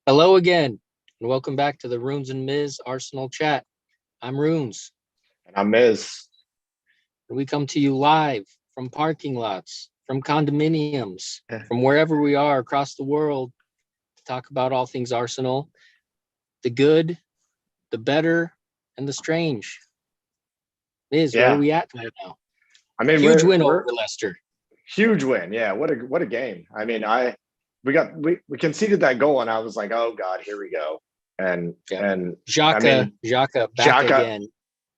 Hello again, and welcome back to the ROONS MIZZ Arsenal chat. I'm ROONS, And I'm Miz. and we come to you live from parking lots, from condominiums, from wherever we are across the world to talk about all things Arsenal, the good, the better, and the strange. Miz, where are Yeah, we at right now? I mean Huge we're win over we're Leicester. huge win. Yeah, what a game. I mean, we conceded that goal, and I was like, oh God, here we go. And Yeah. and I Xhaka, mean, Xhaka back Xhaka, again.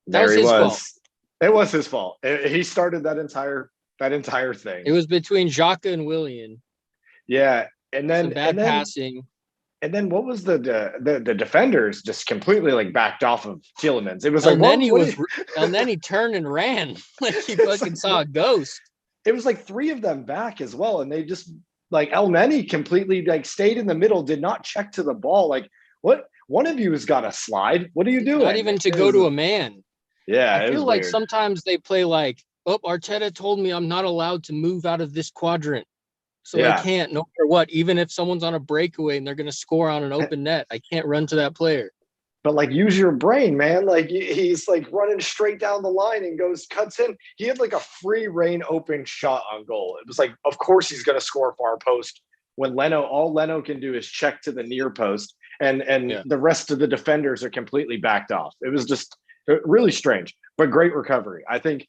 That there was he his fault. was. It was his fault. He started that entire It thing. was between Xhaka and Willian. Yeah, and Some then bad and then passing. and then what was the defenders just completely like backed off of Tielemans. It was like And then what he what was, is, and then he turned and ran like he it's fucking like saw a ghost. it was like three of them back as well, and they just like El Neni completely like stayed in the middle, did not check to the ball. Like, what? One of you has got to slide. What are you Not doing? even to It go was to a man. I yeah, it feel was like weird. sometimes they play like, oh, Arteta told me I'm not allowed to move out of this quadrant. So I Yeah, can't, no matter what, even if someone's on a breakaway and they're going to score on an open net, I can't run to that player. but like use your brain, man. Like he's like running straight down the line and goes cuts in. He had like a free reign open shot on goal. It was like, of course he's going to score far post. When all Leno can do is check to the near post, and Yeah. the rest of the defenders are completely backed off. It was just really strange, but great recovery. I think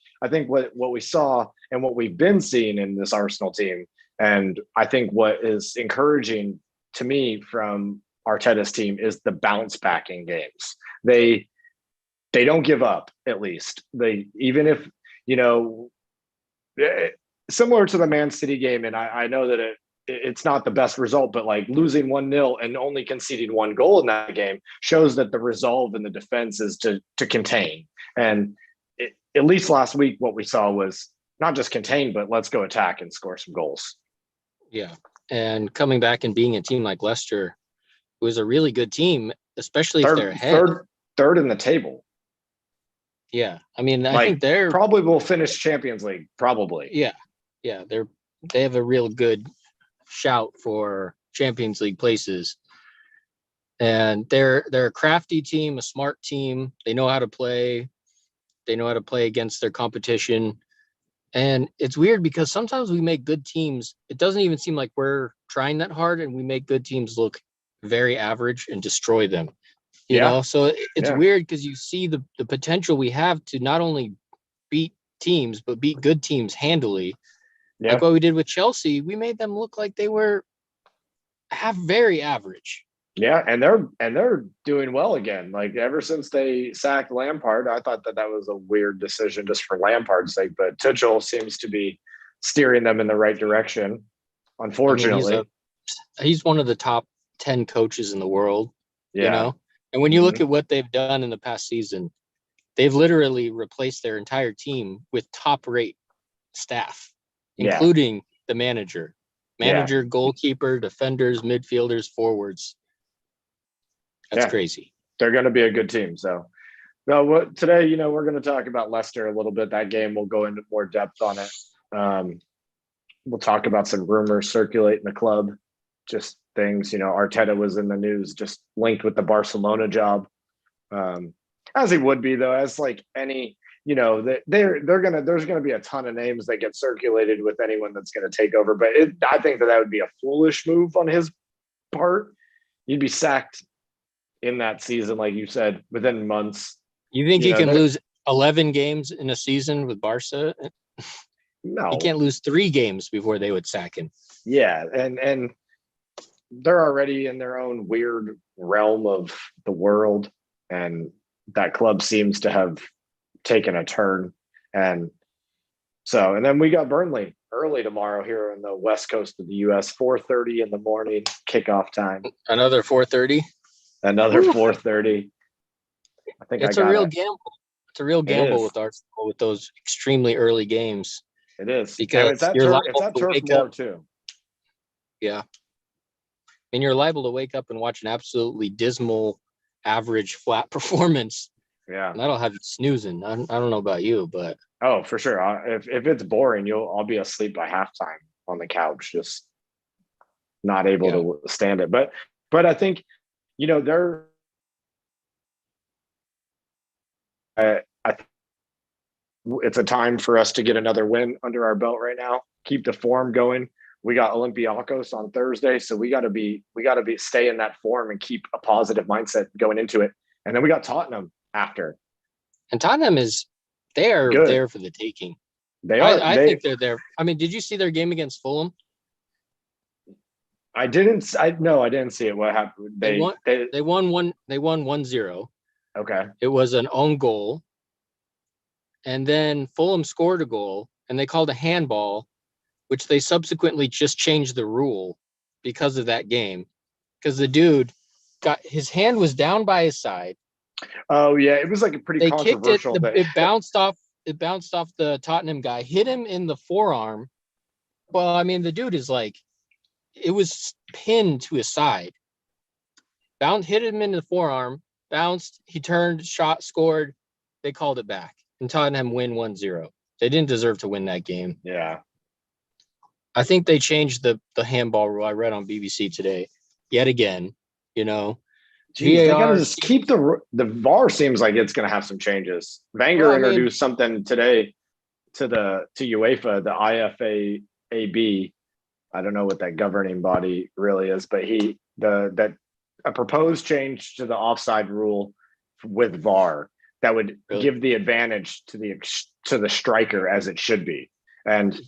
what we saw and what we've been seeing in this Arsenal team, and I think what is encouraging to me from Arteta's team is the bounce back in games. They they don't give up. At least they, even if you know eh, similar to the Man City game, and I know that it's not the best result, but like losing 1-0 and only conceding one goal in that game shows that the resolve in the defense is to contain. And at least last week, what we saw was not just contain, but let's go attack and score some goals. Yeah. And coming back and being a team like Leicester, who is a really good team, especially if they're Third, ahead. third in the table. Yeah. I mean, I think Like they're probably will finish Champions League. Probably. yeah. Yeah. They have a real good shout for Champions League places. And they're a crafty team, a smart team. They know how to play. They know how to play against their competition. And it's weird because sometimes we make good teams. It doesn't even seem like we're trying that hard, and we make good teams look very average and destroy them. Yeah. So it's Yeah. weird because you see the potential we have to not only beat teams, but beat good teams handily. Like Yeah. what we did with Chelsea, we made them look like they were very average. Yeah, and they're doing well again. Like ever since they sacked Lampard, I thought that was a weird decision just for Lampard's sake. But Tuchel seems to be steering them in the right direction. I mean, Unfortunately, he's one of the top 10 coaches in the world, you yeah, know? And when you look hmm at what they've done in the past season, they've literally replaced their entire team with top rate staff, yeah, including the yeah, manager, goalkeeper, defenders, midfielders, forwards. That's yeah. crazy. They're going to be a good team. So, no, today, we're going to talk about Leicester a little bit. That game, we'll go into more depth on it. Um, we'll talk about some rumors circulating the club, just things. Arteta was in the news, just linked with the Barcelona job, as he would be though, as like any. There's gonna be a ton of names that get circulated with anyone that's gonna take over, but I think that would be a foolish move on his part. You'd be sacked in that season, like you said, within months. You think You he know, can there lose 11 games in a season with Barca? He no, can't lose 3 games before they would sack him. yeah, and they're already in their own weird realm of the world, and that club seems to have taken a turn. And then we got Burnley early tomorrow here in the west coast of the US, 4:30 in the morning kickoff time. Another 4:30. Another 4:30. I think I It's a got real it. gamble. It's a real It gamble is. with Arsenal with those extremely early games It is. And it's because at you're turf. It's liable at to Turf wake up. Moor too. Yeah. And you're liable to wake up and watch an absolutely dismal, average, flat performance. Yeah. And that'll have you snoozing. I don't know about you, but Oh, for sure. If it's boring, I'll be asleep by halftime on the couch, just not able yeah. to stand it. But But I think, they're I think it's a time for us to get another win under our belt right now. Keep the form going. We got Olympiacos on Thursday, so we got to be stay in that form and keep a positive mindset going into it. And then we got Tottenham after. And Tottenham they are Good. there for the taking. They are. I think they're there. I mean, did you see their game against Fulham? I didn't see it. What happened? They won 1-0. Okay. It was an own goal. And then Fulham scored a goal and they called a handball, which they subsequently just changed the rule because of that game. Because the dude his hand was down by his side. Oh yeah, it was like a pretty controversial. It bounced off the Tottenham guy, hit him in the forearm. Well, I mean, the dude is it was pinned to his side. Hit him in the forearm, bounced, he turned, shot, scored. They called it back. And Tottenham win 1-0. They didn't deserve to win that game. Yeah. I think they changed the handball rule. I read on BBC today. Yet again, Jeez, they gotta just keep the VAR. Seems like it's gonna have some changes. Wenger introduced something today to UEFA, the IFAB. I don't know what that governing body really is, but a proposed change to the offside rule with VAR that would give the advantage to the striker as it should be, and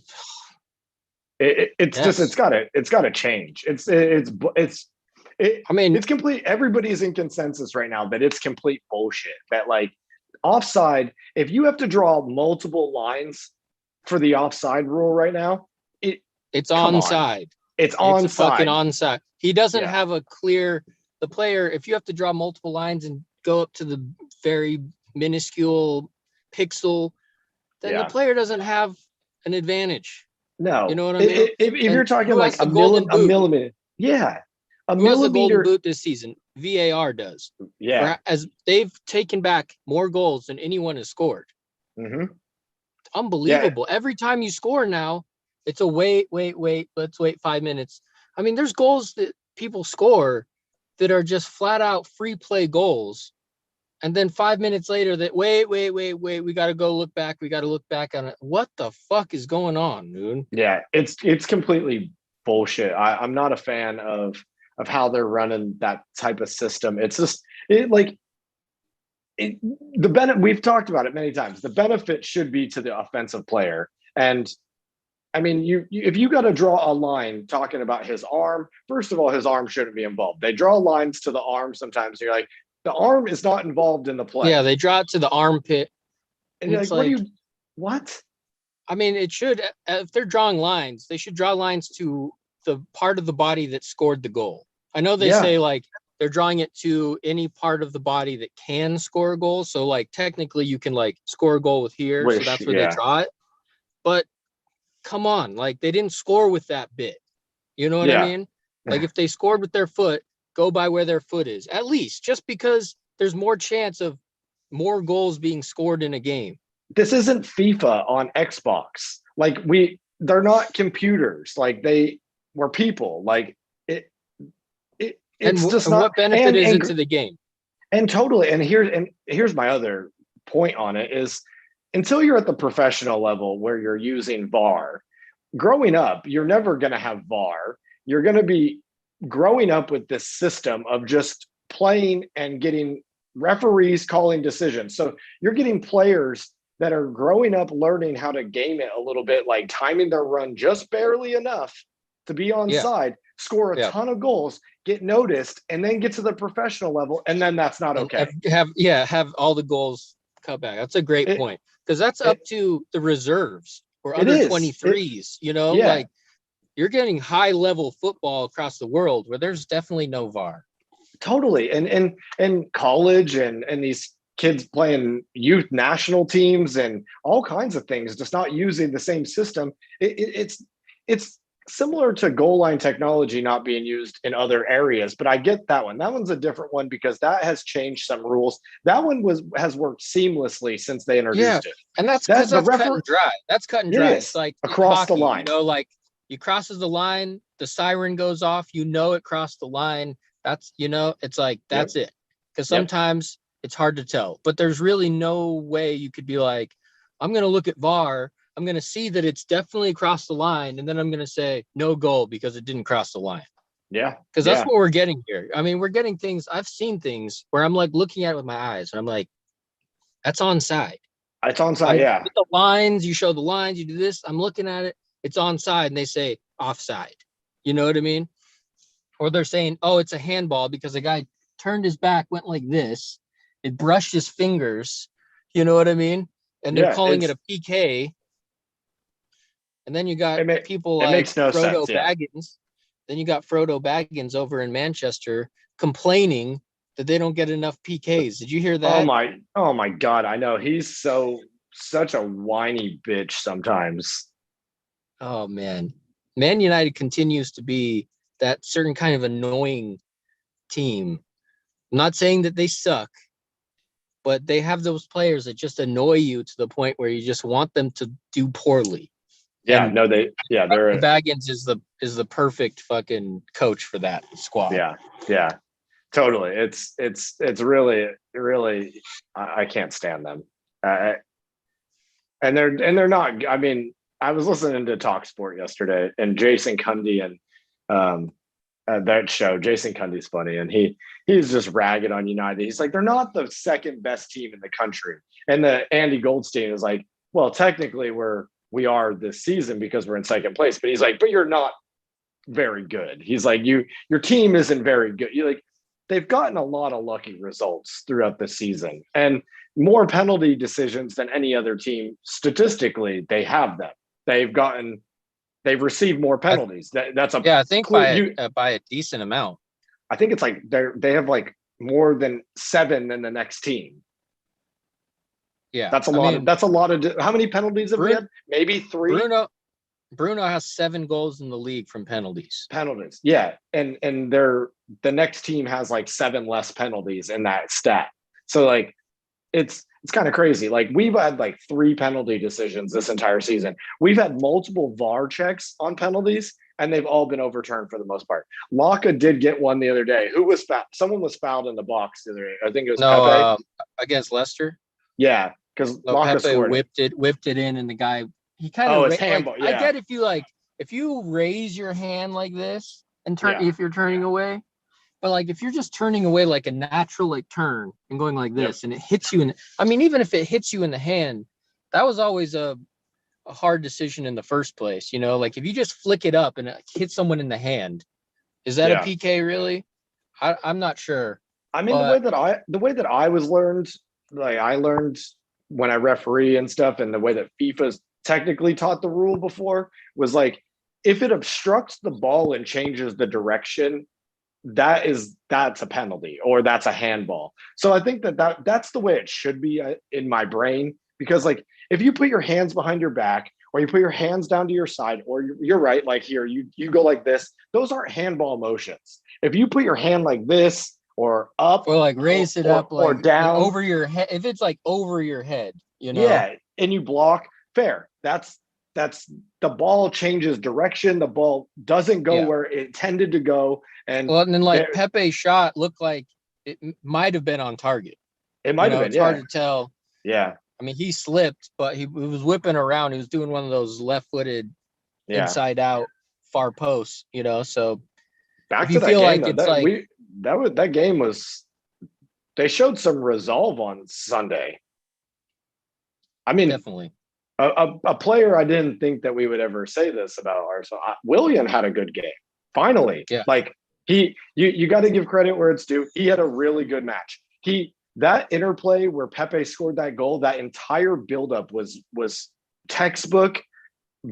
it's got to change. It's complete. Everybody's in consensus right now that it's complete bullshit. That offside, if you have to draw multiple lines for the offside rule right now, it's onside. It's onside. Fucking onside. He doesn't have the player. If you have to draw multiple lines and go up to the very minuscule pixel, then the player doesn't have an advantage. No, you know what I mean. If you're talking like a millimeter, a Who has the millimeter. golden boot this season? VAR does. Yeah, as they've taken back more goals than anyone has scored. Mm-hmm. Unbelievable. Yeah. Every time you score now, it's a wait. Let's wait 5 minutes. I mean, there's goals that people score that are just flat out free play goals. And then 5 minutes later that wait. We got to go look back. We got to look back on it. What the fuck is going on, dude? Yeah, it's completely bullshit. I'm not a fan of how they're running that type of system. It's just the benefit. We've talked about it many times. The benefit should be to the offensive player. And I mean, if you got to draw a line talking about his arm, first of all, his arm shouldn't be involved. They draw lines to the arm sometimes. You're like, the arm is not involved in the play. Yeah, they draw it to the armpit. And you're like, what? I mean, it should, if they're drawing lines, they should draw lines to the part of the body that scored the goal. I know they say they're drawing it to any part of the body that can score a goal. So technically you can score a goal with here. So that's where they draw it. But come on, they didn't score with that bit. You know what I mean? If they scored with their foot, go by where their foot is, at least, just because there's more chance of more goals being scored in a game. This isn't FIFA on Xbox. They're not computers. We're people. It's just not. What benefit is it to the game? And totally. And here's my other point on it is, until you're at the professional level where you're using VAR, growing up, you're never going to have VAR. You're going to be growing up with this system of just playing and getting referees calling decisions. So you're getting players that are growing up learning how to game it a little bit, timing their run just barely enough to be onside, score a ton of goals, get noticed, and then get to the professional level, and then that's not okay. Have all the goals cut back. That's a great point, because that's up to the reserves or under 23s. You're getting high level football across the world where there's definitely no VAR. Totally. And college and these kids playing youth national teams and all kinds of things, just not using the same system. It's similar to goal line technology not being used in other areas, but I get that one. That one's a different one because that has changed some rules. That one has worked seamlessly since they introduced it. And that's cut and dry. That's cut and dry. It's across hockey, the line. He crosses the line, the siren goes off, it crossed the line. That's, it's like, that's it. Because Yep. sometimes it's hard to tell, but there's really no way you could be like, I'm going to look at VAR. I'm going to see that it's definitely across the line. And then I'm going to say no goal because it didn't cross the line. Yeah. Because that's what we're getting here. I mean, we're getting things. I've seen things where I'm like looking at it with my eyes and I'm like, that's onside. It's onside. Yeah. The lines, you show the lines, you do this. I'm looking at it. It's onside. And they say offside. You know what I mean? Or they're saying, oh, it's a handball because the guy turned his back, went like this. It brushed his fingers. You know what I mean? And they're calling it a PK. And then you got people like Frodo Baggins. Then you got Frodo Baggins over in Manchester complaining that they don't get enough PKs. Did you hear that? Oh my God. I know. He's such a whiny bitch sometimes. Oh, man. Man United continues to be that certain kind of annoying team. I'm not saying that they suck, but they have those players that just annoy you to the point where you just want them to do poorly. Yeah, and they're Baggins is the perfect fucking coach for that squad. Yeah, totally. It's really, I can't stand them. And they're not. I mean, I was listening to TalkSport yesterday, and Jason Cundy and that show. Jason Cundy's funny, and he's just ragging on United. He's like, they're not the second best team in the country, and the Andy Goldstein is like, well, technically we are this season because we're in second place, but he's like, but you're not very good. He's like, your team isn't very good. You like, they've gotten a lot of lucky results throughout the season and more penalty decisions than any other team. Statistically, they have them. They've received more penalties. I think by a decent amount. I think it's like they have like more than 7 than the next team. Yeah, that's a lot. That's a lot of. How many penalties have we had? Maybe 3. Bruno has 7 goals in the league from penalties. Yeah, and the next team has like 7 less penalties in that stat. So like, it's kind of crazy. Like we've had like 3 penalty decisions this entire season. We've had multiple VAR checks on penalties, and they've all been overturned for the most part. Laka did get one the other day. Who was fouled? Someone was fouled in the box the other day. I think it was Pepe against Leicester. Yeah, because Laka Pepe whipped it in, and the guy he kind of handball. I get if you raise your hand like this and turn if you're turning away. But like if you're just turning away like a natural like turn and going like this and it hits you even if it hits you in the hand, that was always a hard decision in the first place. Like if you just flick it up and it hits someone in the hand, is that a PK really? I'm not sure. I mean, the way that I was learned, like I learned when I referee and stuff, and the way that FIFA's technically taught the rule before was like, if it obstructs the ball and changes the direction, that's a penalty or that's a handball. So I think that's the way it should be in my brain, because like if you put your hands behind your back or you put your hands down to your side, or you're right, like here you go like this, those aren't handball motions. If you put your hand like this or up or like raise it up like, or down over your head, if it's like over your head, and you block, fair, that's the ball changes direction. The ball doesn't go where it intended to go. And then like Pepe's shot looked like it might have been on target. It might have been. It's hard to tell. Yeah. I mean, he slipped, but he was whipping around. He was doing one of those left-footed inside out far posts, So back to that game, like it's like that game was, they showed some resolve on Sunday. I mean, definitely. A player I didn't think that we would ever say this about Arsenal. Willian had a good game. Finally, like you got to give credit where it's due. He had a really good match. That interplay where Pepe scored that goal, that entire buildup was textbook,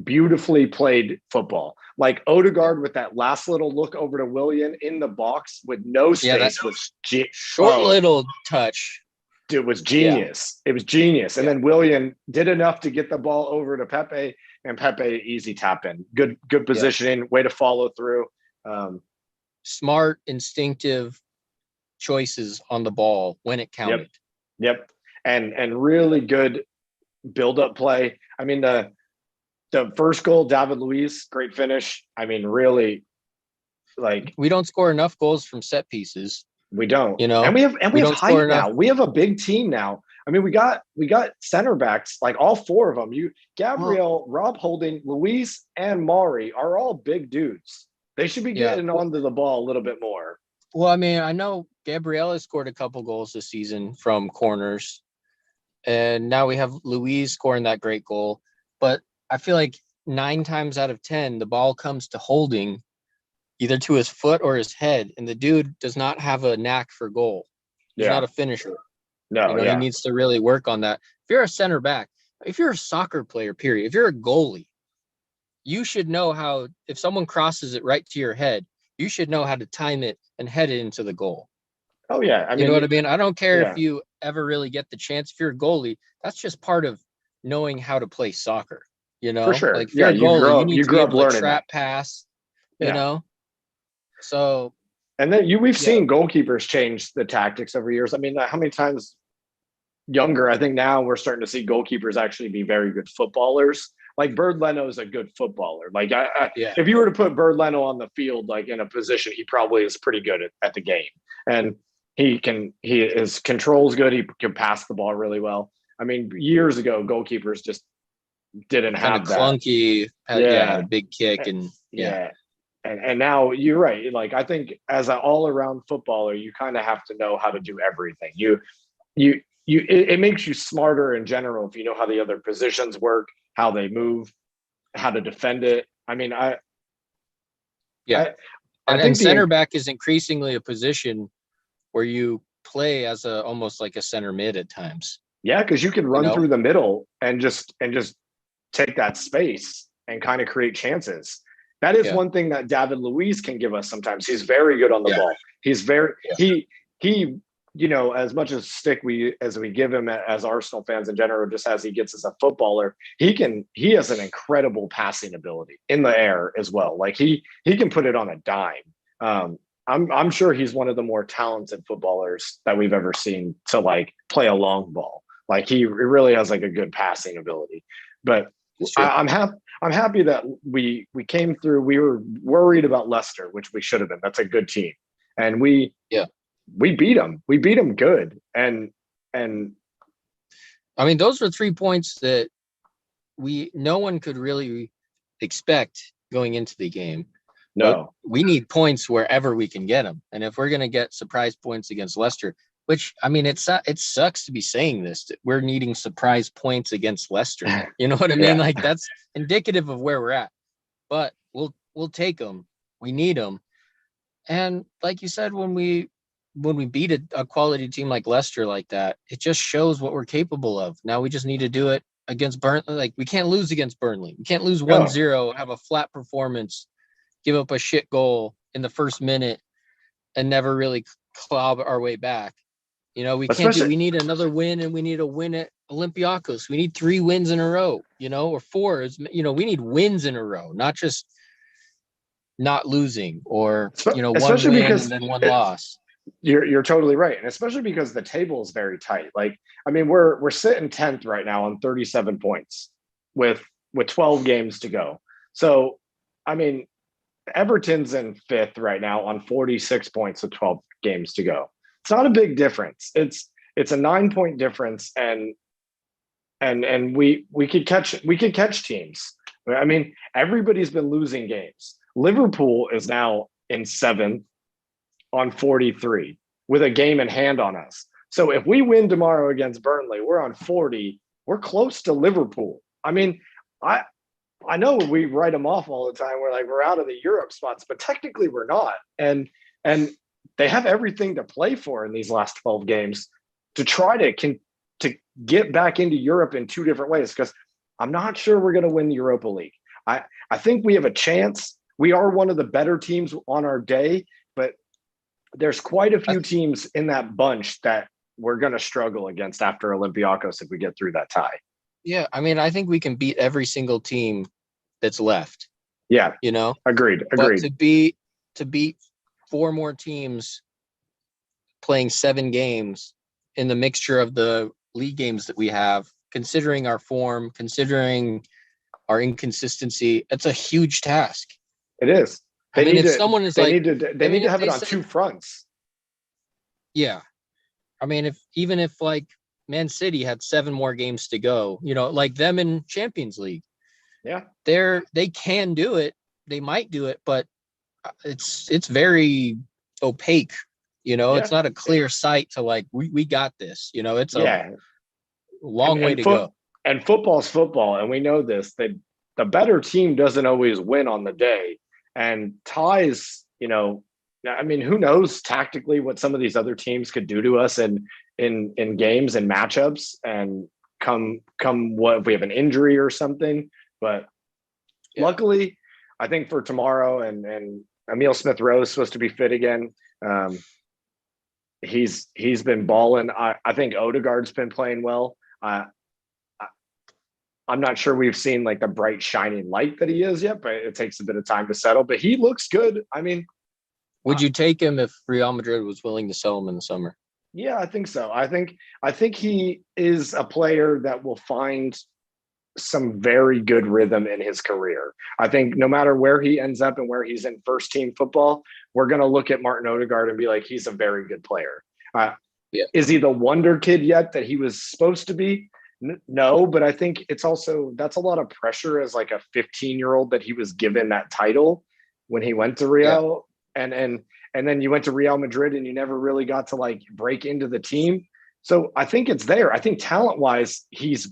beautifully played football. Like Odegaard with that last little look over to Willian in the box with no space was short little touch. It was genius. It was genius. And then Willian did enough to get the ball over to Pepe, and Pepe easy tap in. Good positioning, way to follow through. Smart, instinctive choices on the ball when it counted. Yep. And really good build-up play. I mean, the first goal, David Luiz, great finish. I mean, really Like we don't score enough goals from set pieces. we don't. You know, And we have don't score height enough. now. We have a big team now. I mean, we got center backs, like all four of them. Gabriel, Rob Holding, Luis, and Maury are all big dudes. They should be getting onto the ball a little bit more. Well, I mean, I know Gabriella scored a couple goals this season from corners, and now we have Luis scoring that great goal. But I feel like 9 times out of 10, the ball comes to Holding, either to his foot or his head, and the dude does not have a knack for goal. He's not a finisher. No, he needs to really work on that. If you're a center back, if you're a soccer player, period, if you're a goalie, you should know how, if someone crosses it right to your head, you should know how to time it and head it into the goal. Oh, yeah. I mean, you know what I mean? I don't care if you ever really get the chance. If you're a goalie, that's just part of knowing how to play soccer, you know? For sure. Like, if you're a goalie, you need to be able to trap that. pass, you know? So. And then we've seen goalkeepers change the tactics over years. I mean, how many times younger, I think now we're starting to see goalkeepers actually be very good footballers. Like Bird Leno is a good footballer. Like if you were to put Bird Leno on the field, like in a position, he probably is pretty good at the game. And his control's good. He can pass the ball really well. I mean, years ago, goalkeepers just didn't have that. Clunky, had a big kick and And now you're right. Like, I think as an all-around footballer, you kind of have to know how to do everything. It makes you smarter in general if you know how the other positions work, how they move, how to defend it. I mean, I think center back is increasingly a position where you play as almost like a center mid at times. Yeah, because you can run through the middle and just take that space and kind of create chances. That is one thing that David Luiz can give us sometimes. He's very good on the ball. He's very he as much as stick as we give him as Arsenal fans in general, just as he gets as a footballer, he has an incredible passing ability in the air as well. Like he can put it on a dime. I'm sure he's one of the more talented footballers that we've ever seen to like play a long ball. Like he really has like a good passing ability. But I'm happy that we came through. We were worried about Leicester, which we should have been. That's a good team, and we beat them. We beat them good, and I mean, those were 3 points that no one could really expect going into the game. No, but we need points wherever we can get them, and if we're going to get surprise points against Leicester, which I mean, it sucks to be saying this, that we're needing surprise points against Leicester. You know what I mean? Like that's indicative of where we're at. But we'll take them. We need them. And like you said, when we beat a quality team like Leicester like that, it just shows what we're capable of. Now we just need to do it against Burnley. Like we can't lose against Burnley. We can't lose 1-0, have a flat performance, give up a shit goal in the first minute, and never really claw our way back. You know, we need another win, and we need a win at Olympiacos. We need 3 wins in a row, or 4. We need wins in a row, not just not losing or, one win and then 1 loss. You're totally right. And especially because the table is very tight. Like, I mean, we're sitting 10th right now on 37 points with 12 games to go. So, I mean, Everton's in 5th right now on 46 points with 12 games to go. It's not a big difference. It's a 9-point difference, and we could catch teams. I mean, everybody's been losing games. Liverpool is now in 7th on 43 with a game in hand on us. So if we win tomorrow against Burnley, we're on 40. We're close to Liverpool. I mean, I know we write them off all the time. We're like, we're out of the Europe spots, but technically we're not. And they have everything to play for in these last 12 games to try to get back into Europe in 2 different ways, because I'm not sure we're going to win the Europa League. I think we have a chance. We are one of the better teams on our day, but there's quite a few teams in that bunch that we're going to struggle against after Olympiacos if we get through that tie. Yeah, I mean, I think we can beat every single team that's left. Yeah, agreed. But to beat 4 more teams playing 7 games in the mixture of the league games that we have, considering our form, considering our inconsistency, it's a huge task. It is. I mean, if someone is like, they need to have it on two fronts. Yeah. I mean, even if like Man City had 7 more games to go, like them in Champions League. Yeah. They can do it. They might do it, but it's very opaque. It's not a clear sight to like, we got this, it's a long way to go. And football's football. And we know this, that the better team doesn't always win on the day. And ties, I mean, who knows tactically what some of these other teams could do to us in games and matchups, and come what if we have an injury or something. But luckily, I think for tomorrow, and Emil Smith-Rowe is supposed to be fit again. He's been balling. I think Odegaard's been playing well. I'm not sure we've seen like the bright shining light that he is yet, but it takes a bit of time to settle. But he looks good. I mean, would you take him if Real Madrid was willing to sell him in the summer? Yeah, I think so. I think he is a player that will find some very good rhythm in his career. I think no matter where he ends up and where he's in first team football, we're going to look at Martin Odegaard and be like, he's a very good player. Is he the wonder kid yet that he was supposed to be? No, but I think that's a lot of pressure as like a 15-year-old that he was given that title when he went to Real. And then you went to Real Madrid and you never really got to like break into the team. So I think it's there. I think talent wise, he's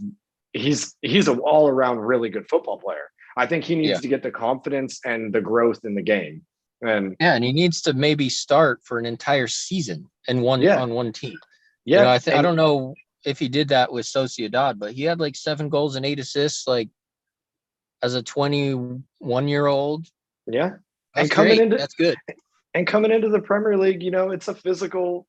an all around really good football player. I think he needs to get the confidence and the growth in the game. And he needs to maybe start for an entire season and on one team. Yeah. I don't know if he did that with Sociedad, but he had like 7 goals and 8 assists, like as a 21-year-old. Yeah. That's great. That's good. And coming into the Premier League, it's a physical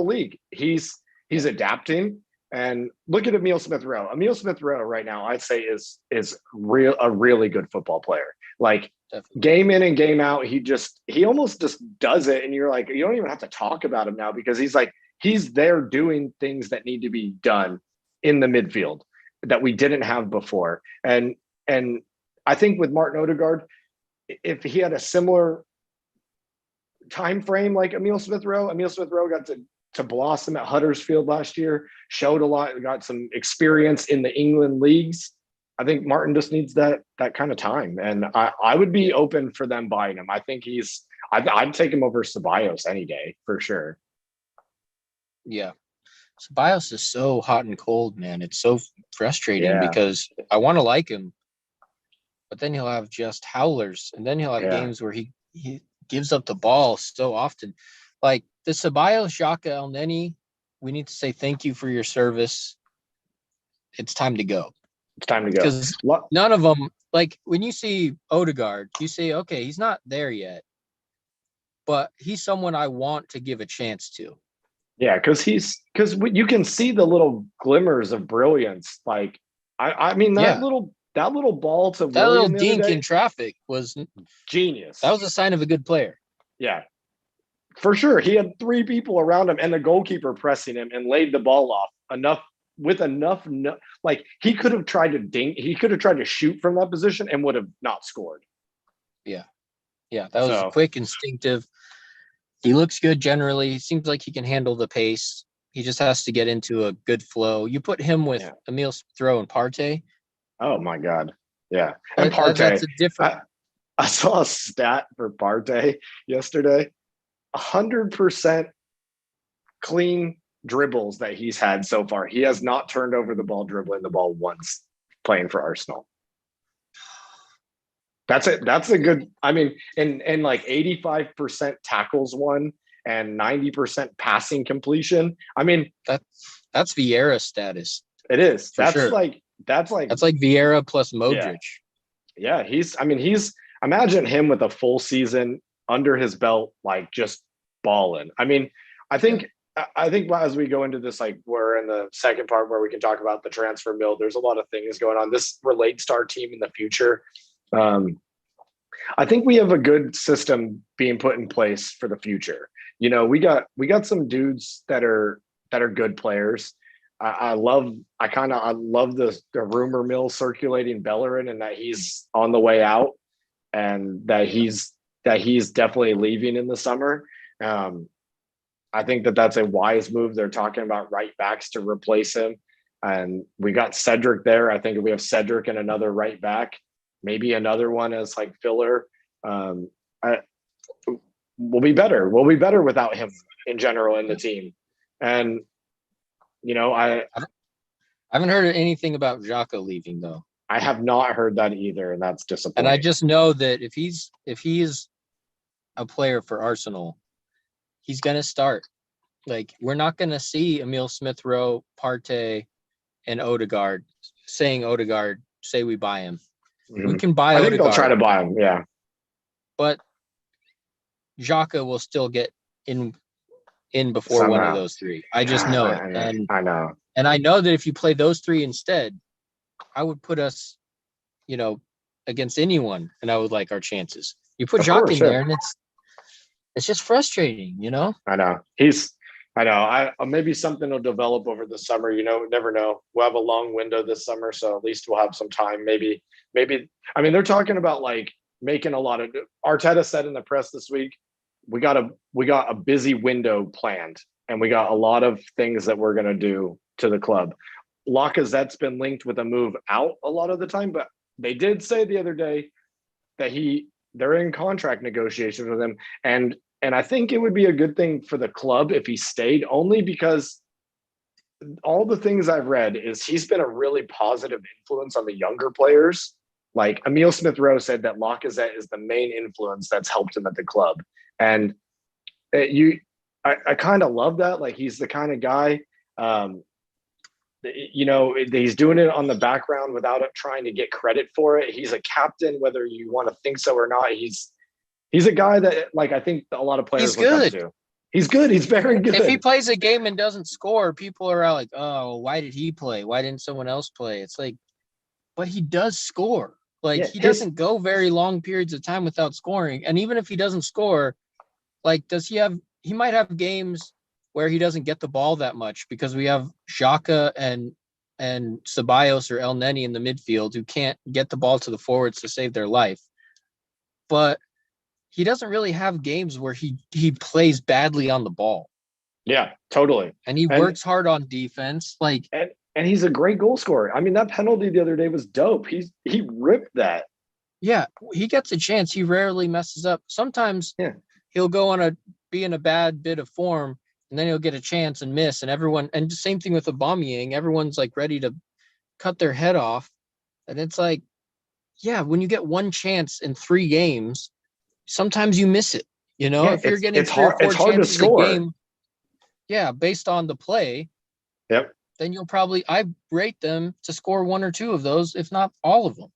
league. He's adapting. And look at Emil Smith-Rowe. Emil Smith-Rowe right now, I'd say is a really good football player. Like Definitely. Game in and game out, he almost just does it. And you're like, you don't even have to talk about him now, because he's there doing things that need to be done in the midfield that we didn't have before. And I think with Martin Odegaard, if he had a similar time frame like Emil Smith-Rowe got to blossom at Huddersfield last year, showed a lot, got some experience in the England leagues. I think Martin just needs that kind of time. And I would be open for them buying him. I think I'd take him over Ceballos any day for sure. Yeah. Ceballos is so hot and cold, man. It's so frustrating because I want to like him, but then he'll have just howlers, and then he'll have games where he gives up the ball so often. Like the Ceballos, Xhaka, Elneny, we need to say thank you for your service. It's time to go. It's time to go. Because none of them, like when you see Odegaard, you say, okay, he's not there yet, but he's someone I want to give a chance to. Yeah, because you can see the little glimmers of brilliance. Like I mean that little ball to that William little dink in traffic was genius. That was a sign of a good player. Yeah, for sure. He had 3 people around him and the goalkeeper pressing him and laid the ball off enough. Like he could have tried to dink. He could have tried to shoot from that position and would have not scored. Yeah, that was quick, instinctive. He looks good generally. He seems like he can handle the pace. He just has to get into a good flow. You put him with Emil Smith-Rowe and Partey. Oh my God. Yeah. And Partey. That's a different. I saw a stat for Partey yesterday. 100% clean dribbles that he's had so far. He has not turned over the ball dribbling the ball once playing for Arsenal. That's it. That's a good, I mean, and like 85% tackles won and 90% passing completion. I mean, that's Vieira status. It is. That's sure. like Vieira plus Modric. Yeah. Imagine him with a full season under his belt, like just balling. I mean, I think as we go into this, like we're in the second part where we can talk about the transfer mill. There's a lot of things going on. This relates to our team in the future. I think we have a good system being put in place for the future. We got some dudes that are good players. I love the rumor mill circulating Bellerin and that he's on the way out and that he's that he's definitely leaving in the summer. I think that that's a wise move. They're talking about right backs to replace him. And we got Cedric there. I think we have Cedric and another right back, maybe another one as like filler. We'll be better. We'll be better without him in general in the team. And, I haven't heard anything about Xhaka leaving though. I have not heard that either, and that's disappointing. And I just know that if he is a player for Arsenal, he's gonna start. Like, we're not gonna see Emile Smith-Rowe, Partey, and Odegaard say we buy him. Mm-hmm. We can buy I think Odegaard, they'll try to buy him, yeah. but Xhaka will still get in before Somehow. one of those three. I just know it. I know. And I know that if you play those three instead, I would put us, against anyone, and I would like our chances. You put Xhaka in there, and it's just frustrating, I know. Maybe something will develop over the summer. Never know. We'll have a long window this summer, so at least we'll have some time. Maybe. I mean, they're talking about like making a lot of. Arteta said in the press this week, we got a busy window planned, and we got a lot of things that we're gonna do to the club. Lacazette's been linked with a move out a lot of the time, but they did say the other day that they're in contract negotiations with him, and I think it would be a good thing for the club if he stayed, only because all the things I've read is he's been a really positive influence on the younger players. Like Emile Smith-Rowe said that Lacazette is the main influence that's helped him at the club. And I kind of love that. Like, he's the kind of guy, he's doing it on the background without trying to get credit for it. He's a captain, whether you want to think so or not. He's a guy that, like, I think a lot of players look up to. He's good. He's very good. If he plays a game and doesn't score, people are like, oh, why did he play? Why didn't someone else play? It's like, but he does score. Like, he doesn't go very long periods of time without scoring. And even if he doesn't score, like, he might have games where he doesn't get the ball that much because we have Xhaka and Ceballos or El Neni in the midfield who can't get the ball to the forwards to save their life. But he doesn't really have games where he plays badly on the ball. Yeah, totally. And he works hard on defense. Like, and he's a great goal scorer. I mean, that penalty the other day was dope. He ripped that. Yeah, he gets a chance. He rarely messes up. Sometimes he'll be in a bad bit of form, and then he'll get a chance and miss. And the same thing with Aubameyang. Everyone's like ready to cut their head off. And it's like, yeah, when you get one chance in 3 games, sometimes you miss it. If you're getting 3 or 4 chances a game, based on the play, then I rate them to score 1 or 2 of those, if not all of them.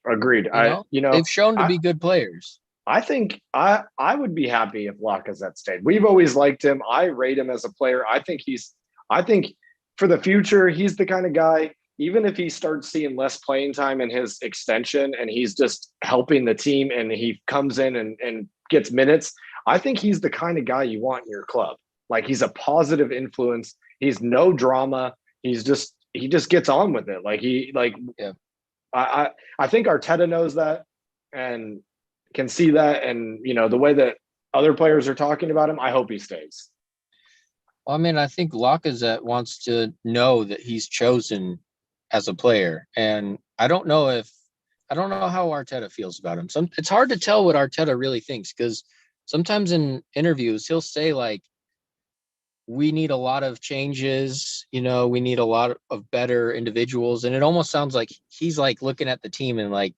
Agreed. They've shown to be good players. I think I would be happy if Lacazette stayed. We've always liked him. I rate him as a player. I think for the future, he's the kind of guy, even if he starts seeing less playing time in his extension and he's just helping the team and he comes in and gets minutes, I think he's the kind of guy you want in your club. Like, he's a positive influence. He's no drama. He just gets on with it. I think Arteta knows that and can see that. And, the way that other players are talking about him, I hope he stays. Well, I mean, I think Lacazette wants to know that he's chosen as a player. And I don't know how Arteta feels about him. It's hard to tell what Arteta really thinks, because sometimes in interviews, he'll say, like, we need a lot of changes, we need a lot of better individuals. And it almost sounds like he's like looking at the team and like,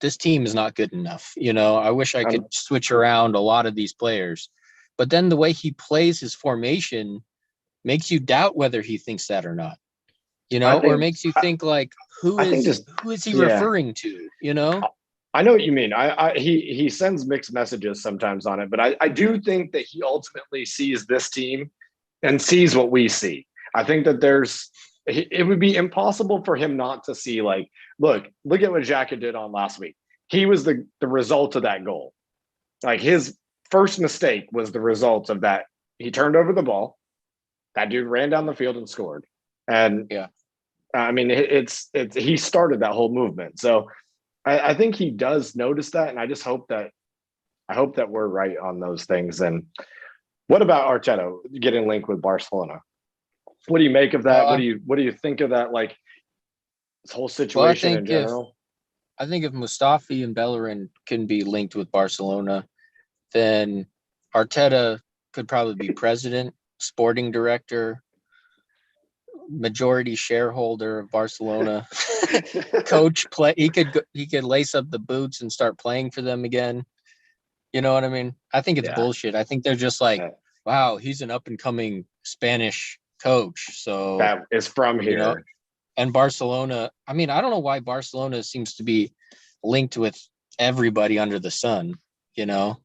this team is not good enough. I wish I could switch around a lot of these players. But then the way he plays his formation makes you doubt whether he thinks that or not, or makes you think, like, who is he referring to, I know what you mean. He sends mixed messages sometimes on it, but I do think that he ultimately sees this team and sees what we see. I think that it would be impossible for him not to see, like, look at what Xhaka did on last week. He was the result of that goal. Like, his first mistake was the result of that. He turned over the ball. That dude ran down the field and scored. And I mean, he started that whole movement. So I think he does notice that, and I just hope that I hope that we're right on those things. And what about Arteta getting linked with Barcelona? What do you make of that? What do you think of that? Like this whole situation in general? I think if Mustafi and Bellerin can be linked with Barcelona, then Arteta could probably be president, sporting director, majority shareholder of Barcelona, coach. Play. He could lace up the boots and start playing for them again. You know what I mean? I think it's bullshit. I think they're just like, wow, he's an up and coming Spanish coach. So that is from here. You know, and Barcelona, I mean, I don't know why Barcelona seems to be linked with everybody under the sun, you know?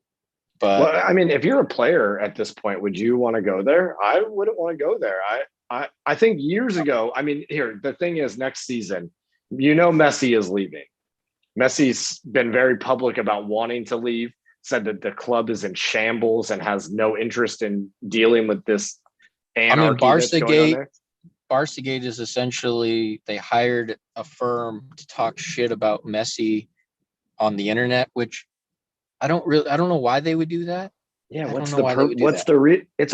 But well, I mean, if you're a player at this point, would you want to go there? I wouldn't want to go there. I think years ago, I mean, here, the thing is next season, Messi is leaving. Messi's been very public about wanting to leave, said that the club is in shambles and has no interest in dealing with this anarchy that's going on there. Barcagate is essentially they hired a firm to talk shit about Messi on the internet, which I don't know why they would do that. Yeah, it's a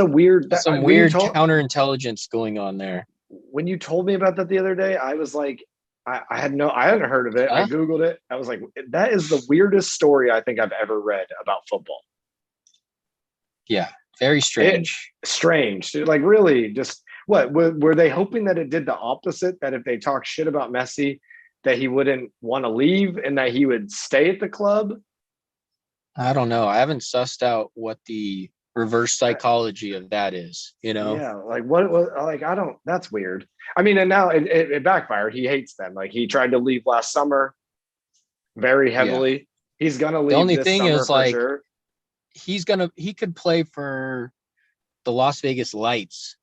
weird, there's some weird counterintelligence going on there. When you told me about that the other day, I was like, I hadn't heard of it. I Googled it. I was like, that is the weirdest story I think I've ever read about football. Yeah, very strange. Strange. Like really just what were they hoping that it did the opposite, that if they talk shit about Messi, that he wouldn't want to leave and that he would stay at the club? I don't know. I haven't sussed out what the reverse psychology of that is, Yeah, like what like I don't, that's weird. I mean, and now it backfired. He hates them. Like he tried to leave last summer very heavily. Yeah. He's gonna leave. The only thing is like sure. he could play for the Las Vegas Lights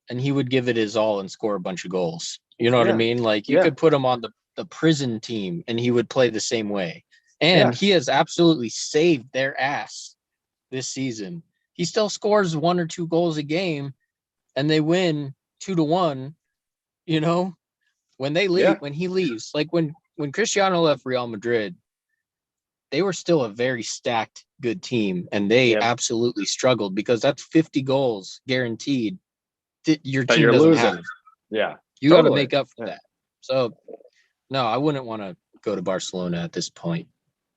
and he would give it his all and score a bunch of goals. You know what I mean? Like you could put him on the prison team and he would play the same way. And he has absolutely saved their ass this season. He still scores 1 or 2 goals a game and they win 2-1, when they leave, when he leaves. Like when Cristiano left Real Madrid, they were still a very stacked, good team. And they absolutely struggled because that's 50 goals guaranteed that your team doesn't have. Yeah. You got to make up for that. So, no, I wouldn't want to go to Barcelona at this point.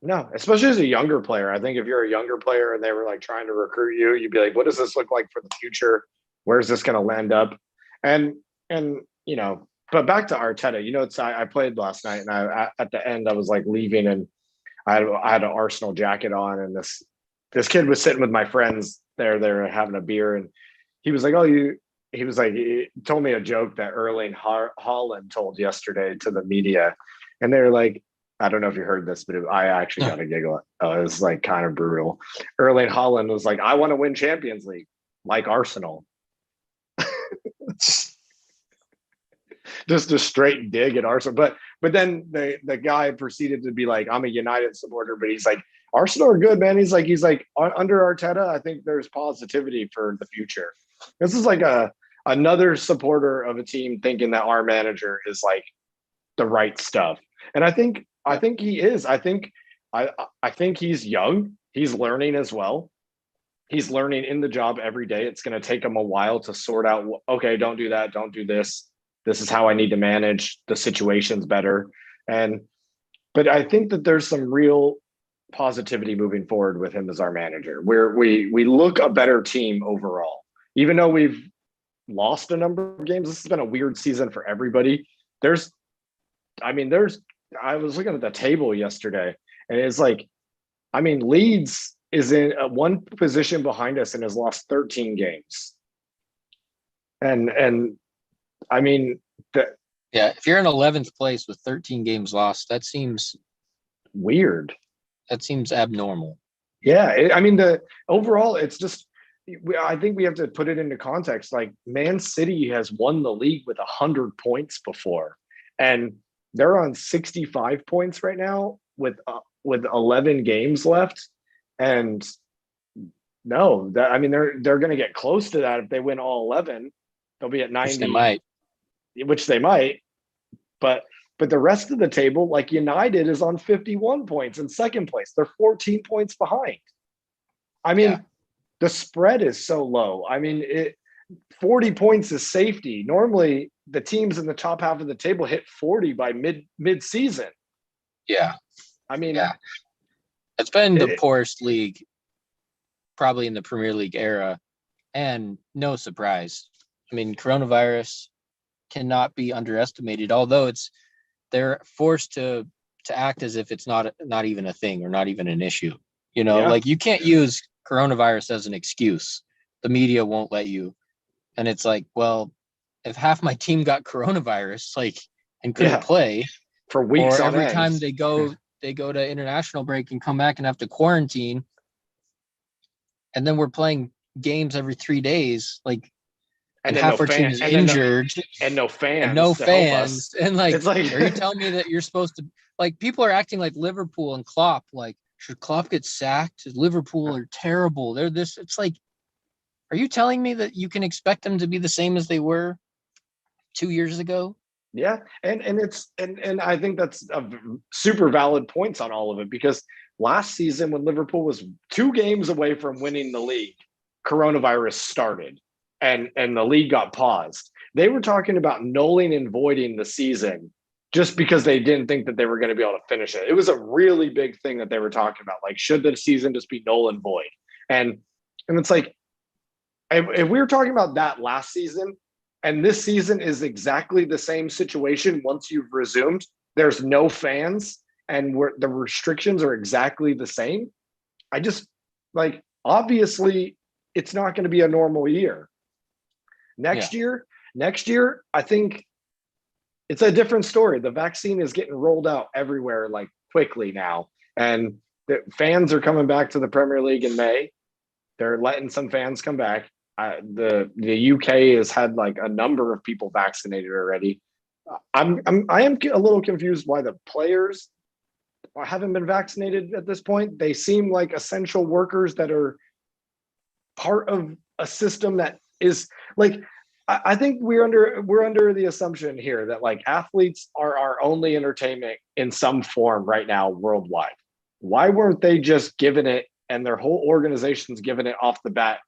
No, especially as a younger player. I think if you're a younger player and they were like trying to recruit you, you'd be like, what does this look like for the future? Where's this going to land up? And but back to Arteta, I played last night and at the end I was like leaving and I had an Arsenal jacket on and this kid was sitting with my friends there. They were having a beer and he was like, he told me a joke that Erling Haaland told yesterday to the media. And they were like, I don't know if you heard this, but I actually got a giggle. It was like kind of brutal. Erling Haaland was like, I want to win Champions League like Arsenal. Just a straight dig at Arsenal. But then the guy proceeded to be like, I'm a United supporter, but he's like, Arsenal are good, man. He's like, under Arteta, I think there's positivity for the future. This is like another supporter of a team thinking that our manager is like the right stuff. And I think he is. I think he's young. He's learning as well. He's learning in the job every day. It's going to take him a while to sort out, okay, don't do that. Don't do this. This is how I need to manage the situations better. But I think that there's some real positivity moving forward with him as our manager, where we look a better team overall, even though we've lost a number of games. This has been a weird season for everybody. I was looking at the table yesterday and it's like, Leeds is in one position behind us and has lost 13 games. And if you're in 11th place with 13 games lost, that seems weird. That seems abnormal. Yeah. The overall, it's just, I think we have to put it into context. Like Man City has won the league with 100 points before, and they're on 65 points right now with 11 games left. And no, they're going to get close to that if they win all 11. They'll be at 90. Which they might. But the rest of the table, like United, is on 51 points in second place. They're 14 points behind. I Yeah. mean, the spread is so low. I mean, 40 points is safety. Normally, the teams in the top half of the table hit 40 by mid-season. Yeah. I mean, Yeah. It's been the it, poorest league probably in the Premier League era, and no surprise. I mean, coronavirus cannot be underestimated, although they're forced to act as if it's not even a thing or not even an issue. yeah, Like you can't use coronavirus as an excuse. The media won't let you. And it's like, well, if half my team got coronavirus, like, and couldn't yeah, play, for weeks or on every end. time they go to international break and come back and have to quarantine, and then we're playing games every 3 days, like, and half our team is injured, and no fans, and no to help us. fans, and like, It's like, are you telling me that you're supposed to, like, people are acting like Liverpool and Klopp, like, should Klopp get sacked? Liverpool are terrible. They're this. It's like, are you telling me that you can expect them to be the same as they were 2 years ago? yeah, and I think that's a super valid points on all of it, because last season when Liverpool was 2 games away from winning the league, coronavirus started, and the league got paused. They were talking about nulling and voiding the season just because they didn't think that they were going to be able to finish it. It was a really big thing that they were talking about, like, should the season just be null and void? And it's like, if we were talking about that last season, and this season is exactly the same situation once you've resumed, there's no fans and the restrictions are exactly the same. I just, like, obviously it's not going to be a normal year. Next year, I think it's a different story. The vaccine is getting rolled out everywhere, like, quickly now. And the fans are coming back to the Premier League in May. They're letting some fans come back. The UK has had like a number of people vaccinated already. I am a little confused why the players haven't been vaccinated at this point. They seem like essential workers that are part of a system that is like, I think we're under the assumption here that, like, athletes are our only entertainment in some form right now worldwide. Why weren't they just given it, and their whole organization's given it off the bat?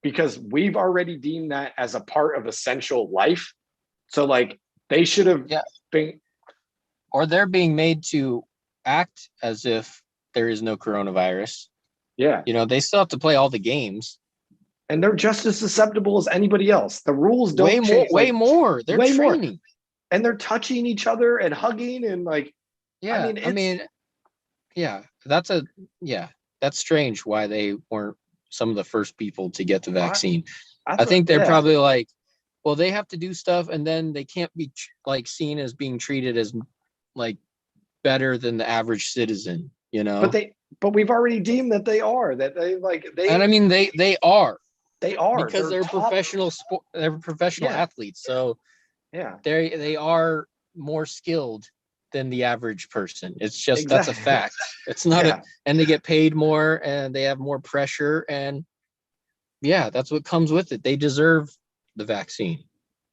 Because we've already deemed that as a part of essential life. So, like, they should have been. Or they're being made to act as if there is no coronavirus. Yeah. They still have to play all the games. And they're just as susceptible as anybody else. The rules don't change. Way more. They're way training. More. And they're touching each other and hugging and, like, yeah. That's strange why they weren't some of the first people to get the vaccine. I think they're probably like, well, they have to do stuff, and then they can't be like seen as being treated as like better than the average citizen, But we've already deemed that they are, and I mean, they are because they're top professional sport. They're professional athletes, so yeah, they are more skilled than the average person. It's just that's a fact. It's not and they get paid more and they have more pressure, and that's what comes with it. They deserve the vaccine.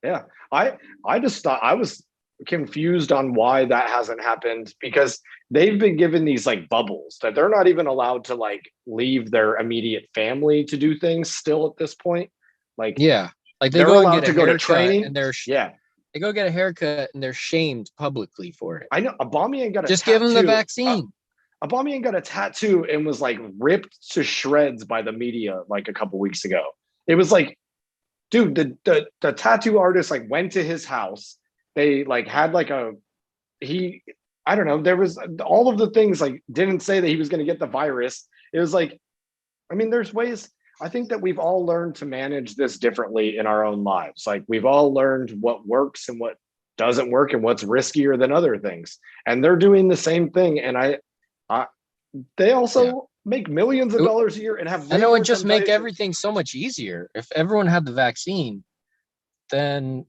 Yeah. I just thought, I was confused on why that hasn't happened, because they've been given these, like, bubbles that they're not even allowed to, like, leave their immediate family to do things still at this point. Like, like they they're go allowed and get to go to training, and they go get a haircut and they're shamed publicly for it. I know Aubameyang got just give them the vaccine. Aubameyang got a tattoo and was, like, ripped to shreds by the media like a couple weeks ago. It was like, dude, the tattoo artist, like, went to his house. They, like, had like I don't know. There was all of the things, like, didn't say that he was going to get the virus. It was like, I mean, there's ways. I think that we've all learned to manage this differently in our own lives. Like, we've all learned what works and what doesn't work and what's riskier than other things. And they're doing the same thing. And they also make millions of dollars a year and have. I know, it just make everything so much easier. If everyone had the vaccine, then